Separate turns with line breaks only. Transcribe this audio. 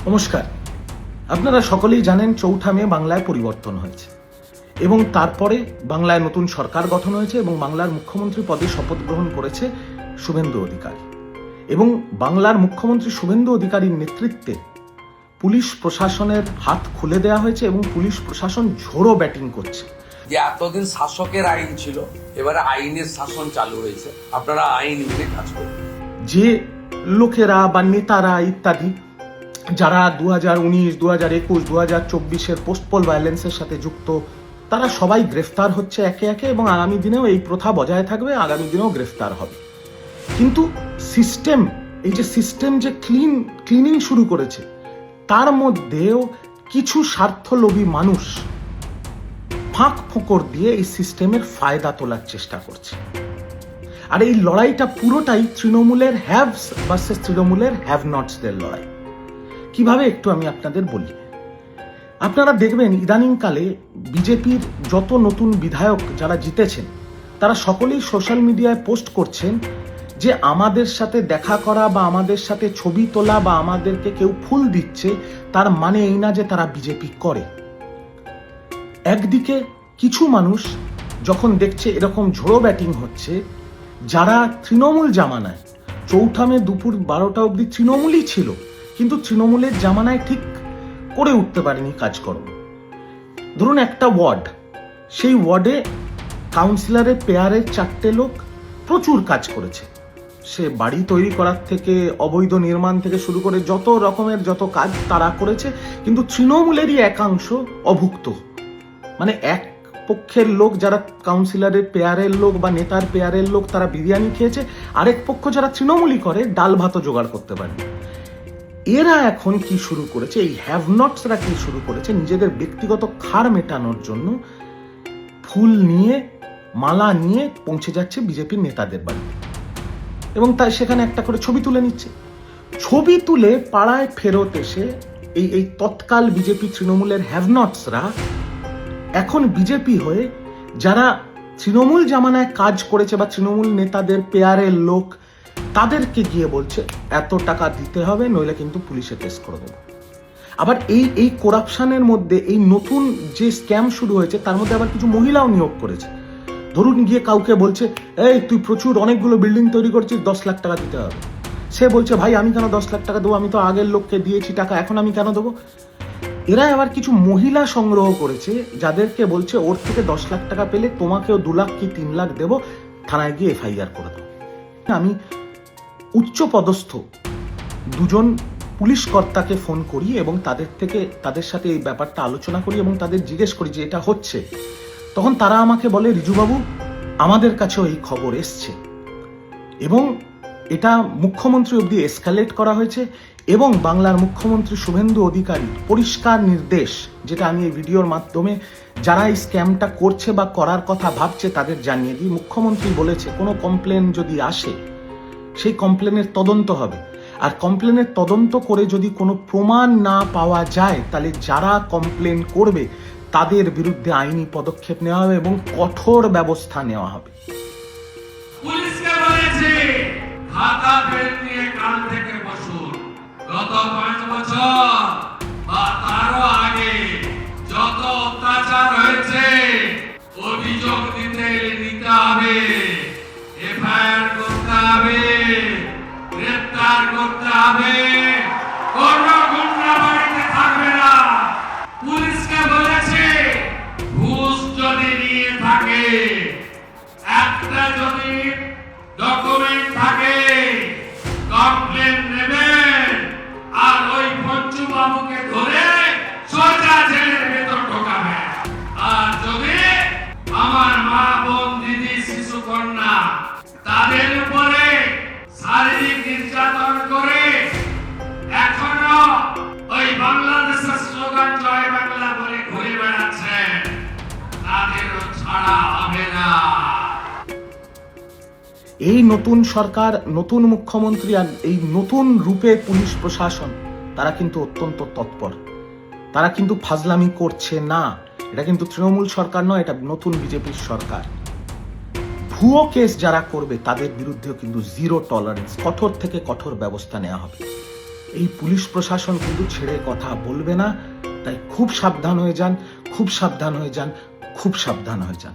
নমস্কার। আপনারা সকলেই জানেন ৪ঠা মে বাংলায় পরিবর্তন হয়েছে এবং তারপরে বাংলায় নতুন সরকার গঠন হয়েছে এবং বাংলার মুখ্যমন্ত্রী পদে শপথ গ্রহণ করেছে শুভেন্দু অধিকারী। এবং বাংলার মুখ্যমন্ত্রী শুভেন্দু অধিকারীর নেতৃত্বে পুলিশ প্রশাসনের হাত খুলে দেওয়া হয়েছে এবং পুলিশ প্রশাসন ঝোড়ো ব্যাটিং করছে।
যে এতদিন শাসকের আইন ছিল, এবারে আইনের শাসন চালু হয়েছে, আপনারা আইন মেনে কাজ করবেন।
যে লোকেরা বা নেতারা ইত্যাদি যারা 2019, 2021, 2024 পোস্ট পোল ভায়োলেন্সের সাথে যুক্ত, তারা সবাই গ্রেফতার হচ্ছে একে একে এবং আগামী দিনেও এই প্রথা বজায় থাকবে, আগামী দিনেও গ্রেফতার হবে। কিন্তু সিস্টেম, এই যে সিস্টেম যে ক্লিনিং শুরু করেছে, তার মধ্যেও কিছু স্বার্থলোভী মানুষ ফাঁক ফোকর দিয়ে এই সিস্টেমের ফায়দা তোলার চেষ্টা করছে। আর এই লড়াইটা পুরোটাই তৃণমূলের হ্যাভস ভার্সেস তৃণমূলের হ্যাভ নটসদের লড়াই। কিভাবে একটু আমি আপনাদের বলি। আপনারা দেখবেন ইদানিংকালে বিজেপির যত নতুন বিধায়ক যারা জিতেছেন, তারা সকলেই সোশ্যাল মিডিয়ায় পোস্ট করছেন যে আমাদের সাথে দেখা করা বা আমাদের সাথে ছবি তোলা বা আমাদেরকে কেউ ফুল দিচ্ছে, তার মানে এই না যে তারা বিজেপি করে। একদিকে কিছু মানুষ যখন দেখছে এরকম ঝোড়ো ব্যাটিং হচ্ছে, যারা তৃণমূল জামানায় ৪ঠা মে দুপুর 12টা অবধি তৃণমূলই ছিল, কিন্তু তৃণমূলের জামানায় ঠিক করে উঠতে পারেনি কাজকর্ম। ধরুন একটা ওয়ার্ড, সেই ওয়ার্ডে কাউন্সিলরের পেয়ারের 4টে লোক প্রচুর কাজ করেছে। সে বাড়ি তৈরি করার থেকে অবৈধ নির্মাণ থেকে শুরু করে যত রকমের যত কাজ তারা করেছে, কিন্তু তৃণমূলেরই একাংশ অভুক্ত। মানে এক পক্ষের লোক যারা কাউন্সিলরের পেয়ারের লোক বা নেতার পেয়ারের লোক, তারা বিরিয়ানি খেয়েছে, আরেক পক্ষ যারা তৃণমূলই করে ডাল ভাতও জোগাড় করতে পারে। এরা এখন কি শুরু করেছে, এই হ্যাভ নটসরা কি শুরু করেছে, নিজেদের ব্যক্তিগত খার মেটানোর জন্য ফুল নিয়ে মালা নিয়ে পৌঁছে যাচ্ছে বিজেপির নেতাদের বাড়িতে এবং তাই সেখানে একটা করে ছবি তুলে নিচ্ছে। ছবি তুলে পাড়ায় ফেরত এসে এই তৎকাল বিজেপি তৃণমূলের হ্যাভ নটসরা এখন বিজেপি হয়ে যারা তৃণমূল জামানায় কাজ করেছে বা তৃণমূল নেতাদের পেয়ারের লোক, তাদেরকে গিয়ে বলছে এত টাকা দিতে হবে, নইলে কিন্তু পুলিশে কেস করে দেবো। আবার এই করাপশনের মধ্যে এই নতুন যে স্ক্যাম শুরু হয়েছে, তার মধ্যে আবার কিছু মহিলাও নিয়োগ করেছে। ধরুন গিয়ে কাউকে বলছে, এই তুই প্রচুর অনেকগুলো বিল্ডিং তৈরি করছিস, 10 লাখ টাকা দিতে হবে। সে বলছে, ভাই আমি কেন 10 লাখ টাকা দেবো, আমি তো আগের লোককে দিয়েছি টাকা, এখন আমি কেন দেবো। এরা আবার কিছু মহিলা সংগ্রহ করেছে, যাদেরকে বলছে ওর থেকে 10 লাখ টাকা পেলে তোমাকেও 2 লাখ কি 3 লাখ দেবো, থানায় গিয়ে FIR করে দেবো। আমি উচ্চ পদস্থ দুজন পুলিশ কর্তাকে ফোন করি এবং তাদের সাথে এই ব্যাপারটা আলোচনা করি এবং তাদের জিজ্ঞেস করি যে এটা হচ্ছে। তখন তারা আমাকে বলে, রিজুবাবু আমাদের কাছেও এই খবর এসছে এবং এটা মুখ্যমন্ত্রী অবধি এসকালেট করা হয়েছে এবং বাংলার মুখ্যমন্ত্রী শুভেন্দু অধিকারী পরিষ্কার নির্দেশ, যেটা আমি এই ভিডিওর মাধ্যমে যারা এই স্ক্যামটা করছে বা করার কথা ভাবছে তাদের জানিয়ে দিই। মুখ্যমন্ত্রী বলেছে কোনো কমপ্লেন যদি আসে, সেই কমপ্লেনের তদন্ত হবে, আর কমপ্লেনের তদন্ত করে যদি কোনো প্রমাণ না পাওয়া যায়, তাহলে যারা কমপ্লেন করবে তাদের বিরুদ্ধে আইনি পদক্ষেপ নেওয়া হবে এবং কঠোর ব্যবস্থা নেওয়া হবে।
পুলিশকে বলেছে খাতা পেন নিয়ে কাল থেকে বসুন। গত 5 বছর বা তারও আগে যত অত্যাচার হয়েছে, অভিযোগ দিতে হবে, FIR করতে হবে, গ্রেফতার করতে হবে, কোনো গুন্ডা বাড়িতে থাকবে না। পুলিশকে বলেছে ঘুষ যদি নিয়ে থাকে, একটা যদি ডকুমেন্ট থাকে, কমপ্লেন নেবেন আর ওই পঞ্চু বাবুকে ধরে সোজা জেলের ভেতর ঢোকাবেন। আর যদি আমার মা, বোন, দিদি, শিশু কন্যা তাদের উপরে শারীরিক নির্যাতন করে এখনো ওই বাংলাদেশের স্লোগান জয় বাংলা বলে ঘুরে বেড়াচ্ছেন, তাদেরও ছাড়া হবে না।
এই নতুন সরকার, নতুন মুখ্যমন্ত্রী আর এই নতুন রূপে পুলিশ প্রশাসন, তারা কিন্তু অত্যন্ত তৎপর। তারা কিন্তু ফাজলামি করছে না। এটা কিন্তু তৃণমূল সরকার নয়, এটা নতুন বিজেপির সরকার। ভুয়ো কেস যারা করবে তাদের বিরুদ্ধেও কিন্তু জিরো টলারেন্স, কঠোর থেকে কঠোর ব্যবস্থা নেওয়া হবে। এই পুলিশ প্রশাসন কিন্তু ছেড়ে কথা বলবে না, তাই খুব সাবধান হয়ে যান, খুব সাবধান হয়ে যান, খুব সাবধান হয়ে যান।